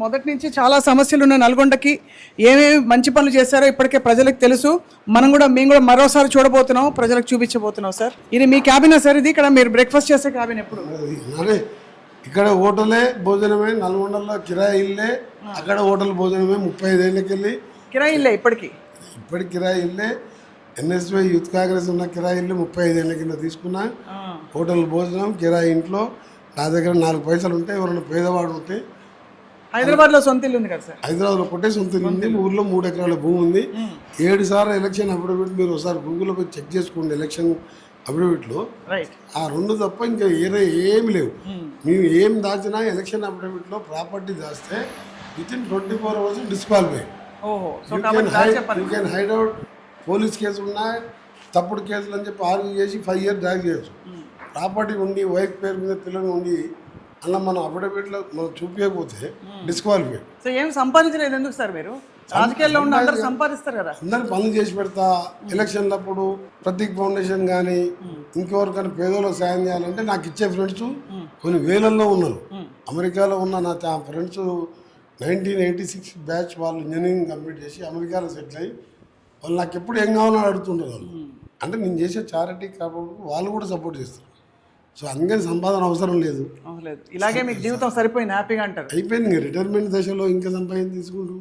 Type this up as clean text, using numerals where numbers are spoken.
మొదటి నుంచి చాలా సమస్యలు ఉన్న నల్గొండకి ఏమేమి మంచి పనులు చేశారో ఇప్పటికే ప్రజలకు తెలుసు. మేము కూడా మరోసారి చూడబోతున్నాం, ప్రజలకు చూపించబోతున్నాం. సార్ ఇది మీ క్యాబినా సార్? ఇది ఇక్కడ మీరు బ్రేక్ఫాస్ట్ చేసే క్యాబిన్ ఎప్పుడు? అదే ఇక్కడ హోటలే భోజనమే, నల్గొండలో కిరాయి ఇల్లే, అక్కడ హోటల్ భోజనమే. 35 ఏళ్ళకి వెళ్ళి కిరాయి ఇల్లే ఇప్పటికి కిరాయి ఇల్లే. ఎన్ఎస్వై యూత్ కాంగ్రెస్ ఉన్న కిరాయి ఇల్లు 35 ఏళ్ళ కింద తీసుకున్నా. హోటల్ భోజనం, కిరాయి ఇంట్లో. నా దగ్గర 4 పైసలు ఉంటే, ఎవరైనా పేదవాడు ఉంటే. హైదరాబాద్లో సొంత ఇల్లు ఉంది కదా సార్? హైదరాబాద్లో కొట్టే సొంత ఇల్లు ఉంది. ఊర్లో 3 ఎకరాల భూమి ఉంది. 7 సార్లు ఎలక్షన్ అఫిడవిట్ మీరు ఒకసారి గూగుల్లో పోయి చెక్ చేసుకోండి. ఎలక్షన్ అఫిడవిట్లో ఆ 2 తప్ప ఇంకా ఏమి లేవు. మేము ఏం దాచినా ఎలక్షన్ అఫిడవిట్లో ప్రాపర్టీ దాస్తే within 24 hours disqualify. You can hide out. Police కేసులు ఉన్నాయి, తప్పుడు కేసులు అని చెప్పి ఆర్గ్యూ చేసి 5 years డ్రాగ్ చేయొచ్చు. ప్రాపర్టీ ఉండి, వైఫ్ పేరు మీద పిల్లలు ఉండి, అలా మనం అఫిడవిట్లో మనం చూపించకపోతే డిస్క్వాలిఫై. సో ఏం సంపాదించలేదు ఎందుకు సార్? మీరు రాజకీయాల్లో ఉన్న అందరూ సంపాదిస్తారు కదా. అందరు పనులు చేసి పెడతా. ఎలక్షన్లప్పుడు ప్రతీక్ ఫౌండేషన్ కానీ ఇంకెవరికైనా పేదోళ్ళకి సాయం చేయాలంటే నాకు ఇచ్చే ఫ్రెండ్స్ కొన్ని వేలల్లో ఉన్నారు. అమెరికాలో ఉన్న నా ఫ్రెండ్స్ 1986 బ్యాచ్ వాళ్ళు ఇంజనీరింగ్ కంప్లీట్ చేసి అమెరికాలో సెటిల్ అయ్యి వాళ్ళు నాకు ఎప్పుడు ఏం కావాలని అడుగుతుంటారు. వాళ్ళు అంటే నేను చేసే చారిటీ కాబట్టి వాళ్ళు కూడా సపోర్ట్ చేస్తారు. సో అందుకని సంపాదన అవసరం లేదు. ఇలాగే మీకు జీవితం సరిపోయింది, హ్యాపీగా అంటారు? అయిపోయింది. రిటైర్మెంట్ దశలో ఇంకా సంపాదన తీసుకుంటూ